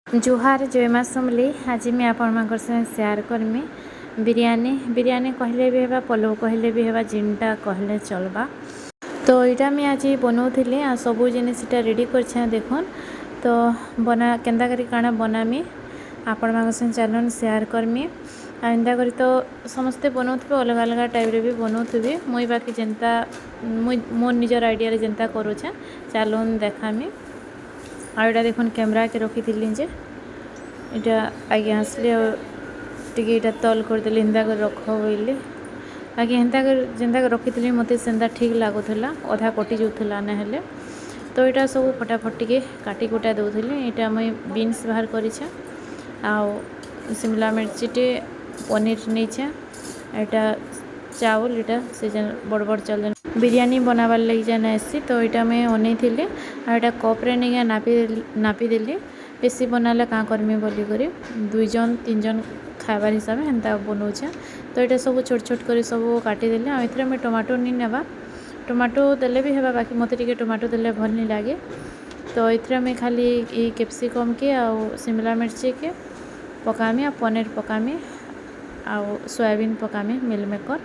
जुहार जय माँ समली। आज मैं आपण शेयर करमी बिरयानी कहले भी हेबा, पलव कहले भी हेबा, जिनटा कहले चलबा। तो यहाँ मैं आज बनाऊली आ सबू जिनिस रेडी कर देखन। तो बना केन्दा करी काना बनामी आपण चैनल शेयर करमी। एंता करी तो समस्ते बनाऊे अलग अलग टाइप भी बनाऊे। मुई बाकी जेनता मो निजर आइडिया जेनता करुचे चलन देखामी। आईटा देखुन कैमरा के रखी थी जे इटा आगे आसली टे तल करदेली हेन्ता कर रख बोली आगे हेन्ता कर जेन्ता रखी थी मत से ठीक लगुला अधा कटि जाऊला ना हेले। तो यहाँ सब फटाफट टे काटी कुटा दूसरी। यहाँ मुई बीन्स बाहर कर शिमला मिर्चीटे पनीर नहीं यहाँ चावल यहाँ से बड़ बड़ चल बिरयानी बनाबार लगी जाना आसी। तो यहाँ मैं अनै थी यहाँ कप्रे नहीं नापीदेली बेसी बनाले क्या करमी बोली करी 2 जन 3 जन खाबार हिसाब से हेन्ता बनाऊे। तो यहाँ सब छोट छोट कर सब काटिदेली। आर मैं टमाटो नहीं नेबा, टमाटो देले भी हेबा, बाकी मत टे टमाटो देले भल नहीं लगे। तो ये मैं खाली ये कैप्सिकम के आ शिमला मिर्ची के पकामी आ पनीर पकामी आ सोयाबीन पकामी मिल मेकर।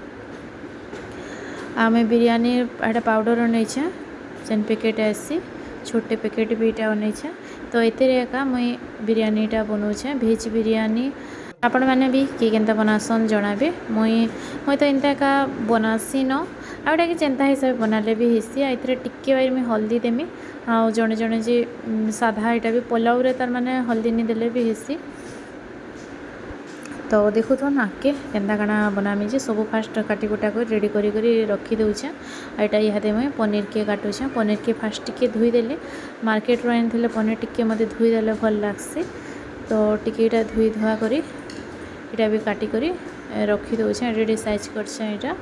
आमे बिरयानी एटा पाउडर नहीं जेन पैकेट आसी छोटे पैकेट भी यहाँ नहीं। तो एका मुई बिरयानीटा बनाऊे भेज बिरयानी। आपण मैंने भी किए केन्ता बनासन जनाबे। मुई तो एंता का बनासी न आउटा कि जेन्ता हिसाब बनाले भी हेसी। ये टिके बार मुई हल्दी देमी आ जड़े जड़े जे साधा यहाँ भी पोलाव रे तार माने हल्दी नहीं देले भी हेसी। तो देखु तो नाके केन्ता काना बनामी जे सब फास्ट काटी कुटा कर रेडी करी रखी दूचे। यहाँ इहादे मुझे पनीर के काटुचे। पनीर के फास्ट टिके धोईदेली, मार्केट रो आनी पनीर टिके मत धोईदेले भल लगसी। तो टिके यहाँ धोई धुआ करी यहाँ भी काटी करी रखी दूचे रेडी साइज कर।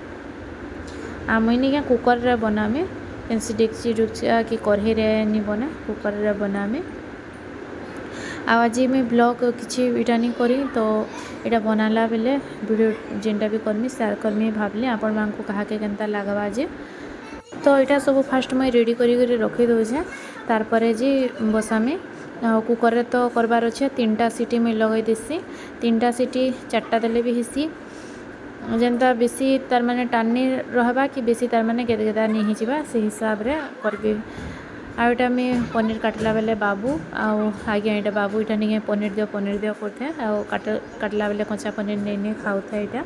आ मुई नहीं कुकर रे बनामी कैंसी डेक्ची डुक्चा कि कढ़ई रे नहीं बना कुकर रे बनामी। आज मैं ब्लॉग किसी इटा नहीं करी। तो यहाँ बनाला बेले वीडियो जेनटा भी करमी शेयर करमी भावली आपण मान को कहा के केन्ता लागबा जे। तो यहाँ सब फास्ट मुझे रेडी करी रखी दूचे। तारपरे जी बसामी कुकर रे तो करबार अच्छे 3टा सीटी मुझे लगे देसी। 3टा सीटी 4टा देले भी हेसी जेनता बेसी तार माने टानी रहबा कि बेसी तार माने गेदा नहीं हिजबा से हिसाब रे करबी। आउटा मैं पनीर काटला बेले बाबू आगे यहाँ बाबू यहाँ नहीं पनीर दियो करते काटला बेले कच्चा पनीर नहीं खाऊ था। यहाँ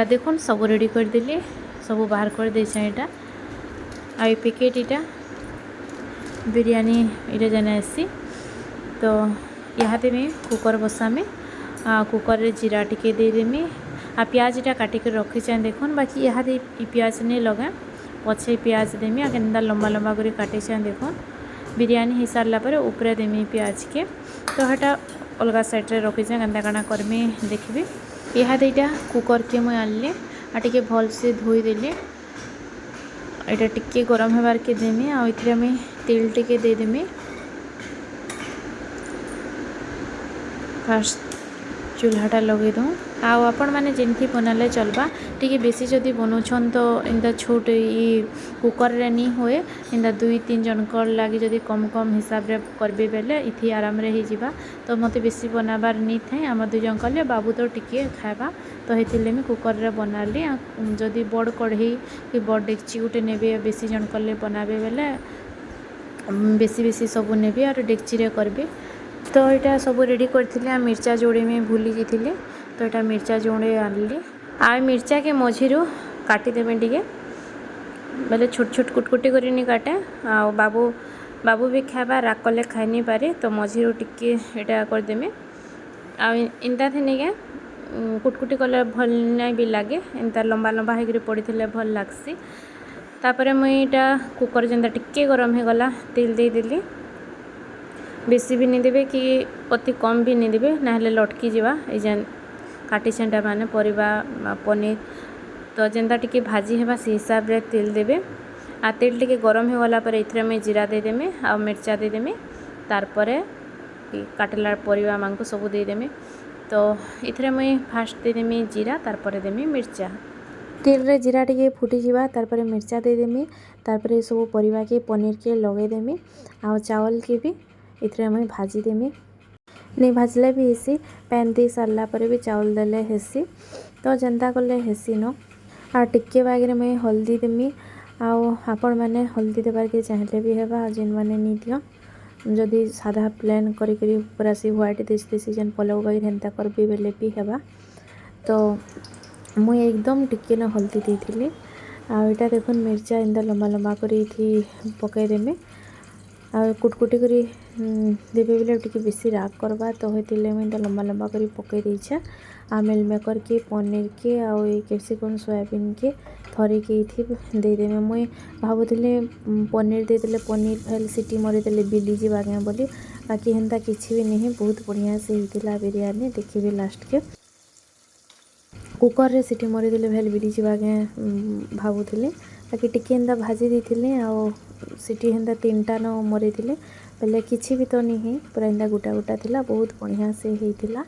देखुन सब रेडी कर देली सब बाहर कर दे यहाँ आई पैकेट यहाँ बिरयानी यहाँ जाना आसी। तो यहाँ मैं कुकर बसामी कुकर रे जीरा टिके देदेमी आ प्याज यहाँ काटिक रखी देखुन। बाकी यहाँ प्याज नहीं लगा पछे प्याज देमी आ केन्दा लंबा लंबा कर काटे देखुन। बिरयानी हो सारा पर ऊपर देमी प्याज के। तो हटा अलग साइड रे रखी केन्दा काना करमी देखबी। यहाँ कुकर के मुझे आनली आ टे भल से धोईदेली। यहाँ टिके गरम होबार के देमी आ मुझे तेल टिके देदेमी। फास्ट चूल्हाटा लगे दूँ आपण मैंने जेमती बनाले चलबा। टी बेसी जदि बनाऊन तो इनता छोट ये कुकर रे नहीं हुए इनता 2-3 जनकर लगी जदि कम कम हिसाब रे करबे बेले इथि आराम रे ही जिबा। तो मते बेसी बनाबार नहीं थे आम 2 जन कले बाबू तो टिके खाएबा। तो हेतिले मैं कुकर रे बनाली। जदि बड़ कढ़ई कि बड़ डेक्ची गुटे नेबे बेसी जन कले बनाबे बेले बेसी बेसी सबू नेबी और डेक्ची रे करबे। तो यहाँ सब रेडी करी मिर्चा जोड़े में भूली जाइए। तो यहाँ मिर्चा जोड़े आनली आ मिर्चा के मझीरू काटिदेवे टे बोले छोट छोट कुटकुटी कर नहीं काटे आ बाबू भी खावा राग कले खाई नहीं पारे। तो मझीरू टिके यहाँ करदेमी आ इनता थे नहीं कुटकुटी कले भल नहीं भी लगे इनता लंबा लंबा होकर पड़ी भल लगसी। तापर मुईटा कुकर जेनता टिके गरम हो गला तेल देदेली। बेसी भी नहीं देवे कि अति कम भी नहीं देवे ना लटकी जावा जेन काटी छेंटा माने परिबा पनीर। तो जेनता टिके भाजी हेबा से हिसाब रे तेल देवे आ तेल टिके गरम हो गला पर इथरे मैं जीरा देदेमी आ मिर्चा देदेमी तारपरे काटला परिबा मान को सब देदेमी। तो इथरे मैं फास्ट देदेमी जीरा तारपरे देमी मिर्चा। तेल रे जीरा टिके फुटी जावा तारपरे मिर्चा देदेमी तारपरे सब परिबा के पनीर के लगे देमी आ चावल के भी इतरे मुई भाजी देमी नहीं भाजले भी हेसी पैन दे सारला पर भी चावल देले हेसी तो जेंता कले हेसी न आ टिके बागे मुई हल्दी देमी आपण मैंने हल्दी देबार के चाहले भी हेबा जेन मैंने नी दियो जदि साधा प्लेन करी पूरा सी व्हाइट देसी जेन पलव बागे हेन्ता करबी बेले भी हेबा तो मुई एकदम टिके न हल्दी देइथिली आटा देखुन मिर्चा इंदा लंबा लंबा करी पकई देमी कुटकुटी करी देवे बेले टिके बेसी राग करबा तो होते मुझे लंबा लंबा करी पकई देछे आ मिल मेकर के पनीर के आउ कैप्सिकम सोयाबीन के थरी के देदेमे मुई भावुली पनीर देदेले पनीर फेल सीटी मरीदेले बिली जावागे बोली बाकी हेन्ता किसी भी नहीं बहुत बढ़िया से होता बिरयानी देखिए लास्ट के कुकर रे सीटी मरीदेले भेल बिली जावागे भावुली बाकी टिके एंता भाजी देथिले आ सीटी हेन्ता 3टा न मरीदेले पहले किसी भी तो नहीं पूरा एंता गोटा गोटा थिला बहुत बढ़िया से होता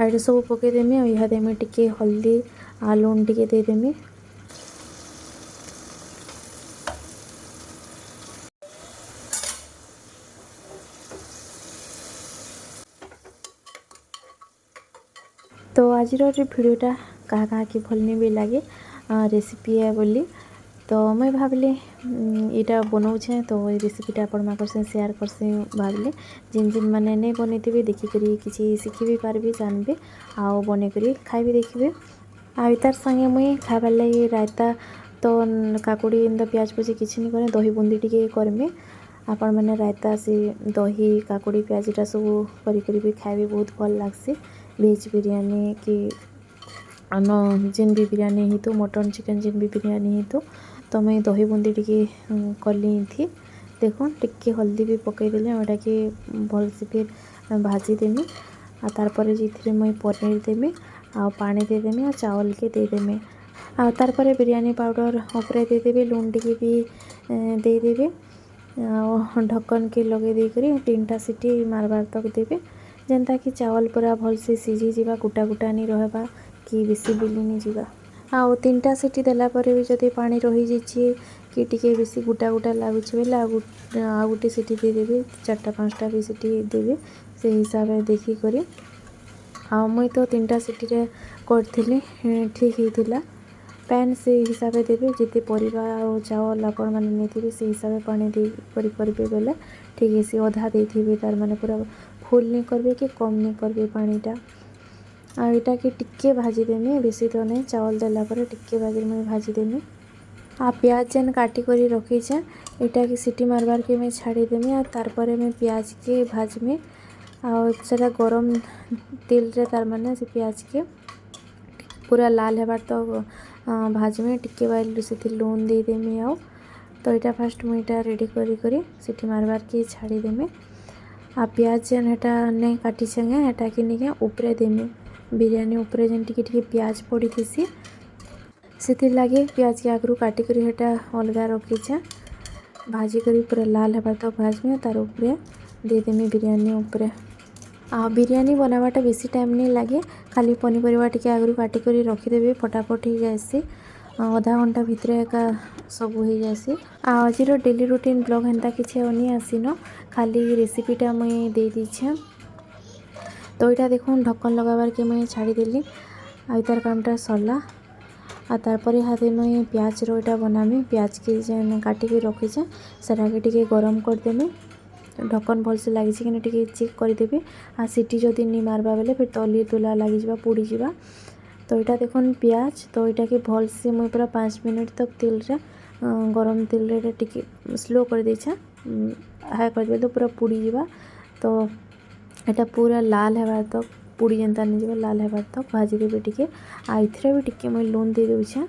आइटे सब पकईदेमी आ देमी टिके हल्दी आ लूण टिके देदेमी तो आज भिडियोटा क्या क्या कि भल नहीं भी लगे रेसिपी है बोली तो मैं भाविली यहाँ बनाऊे तो ये रेसिपीटा आपण से शेयर करसे भाविली जिन जिन मैंने नहीं बनईथी देखिकी किसी शिखी भी पार्बी जानबी आउ बनईकरी खाई देखिए आ तार संगे मुई खाबार लगी रायता तो काकुड़ी एंता प्याज पची किसी नहीं करे दही बुंदी टी करमी आपण मैंने रायता से दही काकुड़ी प्याजटा सब करी भी खाइबे बहुत भल लगसी वेज बिरयानी कि अन जेन भी बिरयानी ही तो मटन चिकन जेन भी बिरयानी ही तो मैं दही बुंदी टी कली थी देखो टिके हल्दी भी पकईदेले एटा कि भल से फिर भाजी देमी आ तारपर जे मुई पनीर देमी आ पानी देदेमी आ चावल के देदेमी आ तारपर बिरयानी पाउडर उपरे देदेवी लूण टिके भी देदेवी ढक्कन के लगे देकरी 3टा सीटी मारबार तक देवे जेनता कि चावल पूरा भल से सीझी जीवा गुटा गुटा नहीं रहबा कि बेसी बिली नहीं जीवा आउ 3टा सीटी देला परे भी जदि पानी रही जाइए कि टिके बेसी गुटा गुटा लगुच बेले आ गोटे सीटी देदेवी 4टा 5टा भी सीटी देवी से हिसाब से देखी करी आ मुई तो 3टा सीटी रे करथिली ठीक होता पैन से हिसाब से देवी जिते परिवा और चावल आपण मैंने नहीं से हिसाब से पानी दे करेंगे बेले ठीक है सी अधा देथिबे तार माने पूरा फुल नहीं करबे कि कम नहीं करबे पानीटा आ एटा कि टिके भाजी देमी बेसी तो नहीं चावल देला पर टिके बागे मैं भाजी देमी आ प्याज जेन काटी करी रखीछे एटा कि सीटी मारबार के मैं छाड़ी देमी आ तारपरे मैं प्याज के भाजमी आ सेटा गरम तेल रे तार माने से प्याज के पूरा लाल हेबार तो भाजमी टिके बाइल से लूण दे देमी आउ तो यहाँ फास्ट मुझे रेडी करी सीटी मारबार के छाड़ी देमी आ प्याज जेन हेटा नहीं काटी छेंगे हेटा कि नहीं उपरे देमी बिरयानी उपरे जेन टिके प्याज पड़ी थी से लगे प्याज के आगरू काटी करी हेटा अलग रखीछे भाजी करी पूरा लाल हेबार तो भाजमी तार उपरे दे देमी बिरयानी उपरे आ बिरयानी बनावाटा बेसी टाइम नहीं लगे खाली पनीपरिया टिके आगरू काटी करी रखीदेवी फटाफट हो जाएसी आधा घंटा भितर एका सब हो जाएसी आज डेली रूटीन ब्लॉग हेन्ता किसी नहीं आसीन खाली रेसिपीटा मुई दे दीछे तो यहाँ देखो ढक्कन लगाबार के मुई छाड़ीदेली आ तार कामटा सरला आ तारपर हाथे मुई प्याज रोटा बनामी प्याज के जेन काटिकी रखीछे सेटाके टिके गरम करदेमी ढक्कन भल से लगी कि टिके चेक करदेवी आ सीटी जदि नहीं मारबा बेले फिर तली तुला लगी जा पुड़ी जा तो यहाँ देखो प्याज तो यहाँ कि भल से मुई पूरा 5 मिनट तक तेल रे गरम तेल रे टिके स्लो कर देछे हाई कर दे तो पूरा पुड़ी जा तो यहाँ पूरा लाल हेबार तक पुड़ी जेनता नहीं जा लाल हेबार तक भाजी देवी टिके आ इथरे भी टिके मुई लूण दे देउछे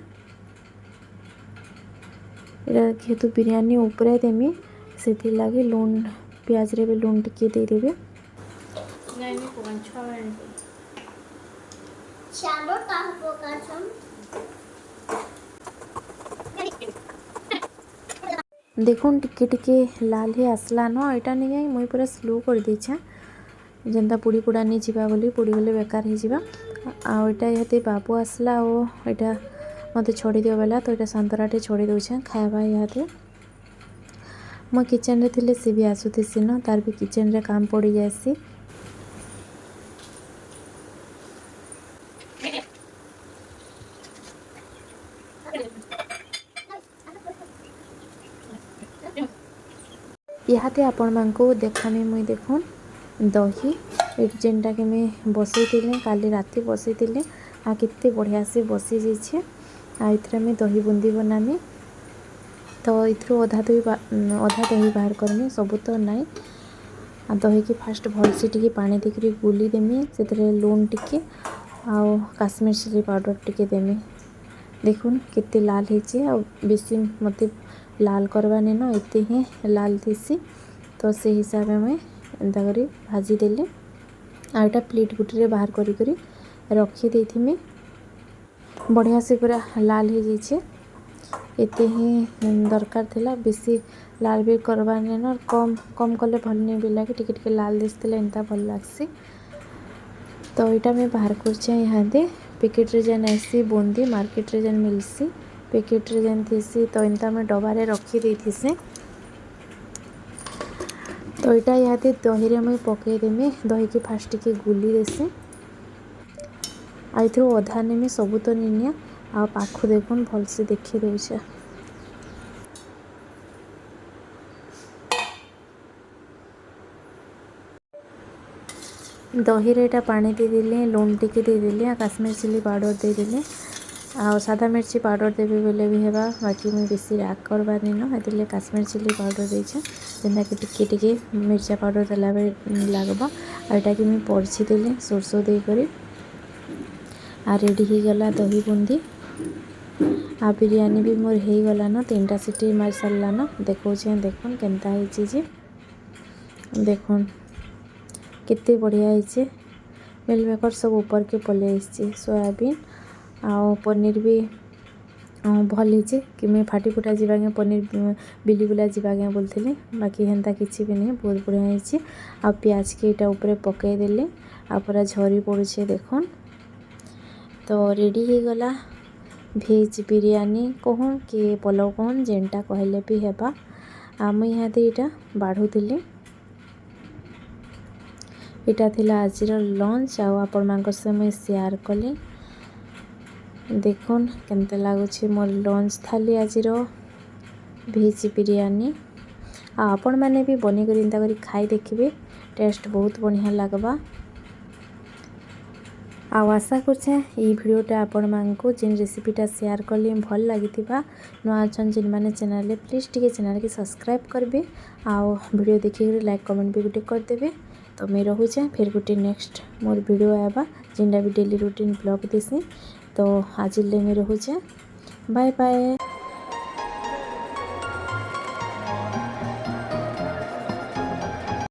एटा जेहेतु बिरयानी उपरे देमी से लगे लूण प्याज रे भी लूण टिके दे देबे देखो टिके टिके लाल ही आसला न एटा नहीं मुई पूरा स्लो कर देछे जेनता पुड़ी पुड़ा नहीं जीवा बोली पुड़ी गले बेकार हो जावा आटा ये बाबू आसला और यहाँ मत छोड़ी दियो बेला तो यहाँ संतराटे छोड़ी दौचे खावा यहाँ मो किचन रे थिले सी भी आसुथिसी न तार भी किचन रे काम पड़ी जासी। इहाते आपण मानको देखामी मुई देखुन दही जेनटा कि मैं बसई काली राति बसई आ केते बढ़िया से बसी जाइए। आ इथरे मैं दही बूंदी बनामी तो इथरो अधा दही बाहर करमी सबू तो नाई। आ दही की फास्ट भलसे टिके पानी देकरी गुली देमी से लून टिके आउ काश्मीर चिली पाउडर टिके देमी। देखुन केते लाल ହେଇଛି आ बेसी मते लाल करवा नहीं न एते ही लाल थीसी तो से हिसाब में मैं एंता करी भाजी देले। आ एटा प्लेट गुटे बाहर करी रखी देथिमी बढ़िया से पूरा लाल हो जाइए। एते ही दरकार थिला बेसी लाल भी करवा नहीं न कम कम कले भल नहीं भी लगे टिके टिके लाल दिसले एंता भल लागसी। तो यहाँ मैं बाहर कर यहाँ दे पैकेट रे जेन आसी बूंदी मार्केट रे जेन मिलसी पैकेट रे जेन थीसी तो एंता मैं डबारे रखी देथिसे। तो यहाँ यहाँ दे दही रे मुई पकई देमी दही की फास्ट टिके गुली देसी आ इथरो अधा नेमी सबू तो निनिया आ पाखु देखुन भलसे देखी दउछे। दही रे एटा पानी दे देले लून टिके दे देले आ काश्मीर चिली पाउडर दे देले आ सादा मिर्ची पाउडर देबे बेले भी हेबा बाकी मुई बेसी राग करबार नहीं न हेतिले काश्मीर चिली पाउडर देछे जेनता कि टिके टिके मिर्चा पाउडर देला बेले लागबा। आ एटा कि मुई परछि देले सरसों दे करी आ रेडी ही गला दही बूंदी आ बिरयानी भी मोर हो गला न 3टा सीटी मार सारला न देखौछे देखुन केनता ହେଇଛି जे देखुन केते बढ़िया ହେଇଛି। मिल मेकर सब ऊपर के पले आइछि सोयाबीन आ पनीर भी भल ହେଇଛି कि मैं फाटी फुटा जीवागे पनीर बिली बुला जीवागे बोलथिले बाकी हेन्ता किसी भी नहीं बहुत बढ़िया ହେଇଛି। आ प्याज के इटा ऊपर पकई देले आ पूरा झरी पड़ुछे देखुन। तो रेडी हो गला भेज बिरयानी कहून कि पलव कहून जेनटा कहले भी हेबा। आ मुई यहाँ दे इटा बाढ़ुली इटा थिला आजिर लंच आ आपण मानक से मुई शेयर कली देखुन केनते लागुछि मोर लंच थाली आजिर भेज बिरयानी। आ आपण माने भी बनी करी इंता करी खाई देखिबे टेस्ट बहुत बढ़िया लागबा। आशा करछे ये भिडियोटा आपण मानको जेन रेसिपीटा शेयर कली भल लागिथिबा नुआ अछन जिन माने चैनल प्लीज टिके चैनल के सब्सक्राइब करबे आ वीडियो देखि लाइक कमेंट भी गुटे कर देबे। तो मैं रहूचे फिर गुटे नेक्स्ट मोर वीडियो आबा जिनटा भी डेली रूटीन ब्लॉग देसी। तो आज ले मैं रहूचे बाय बाय।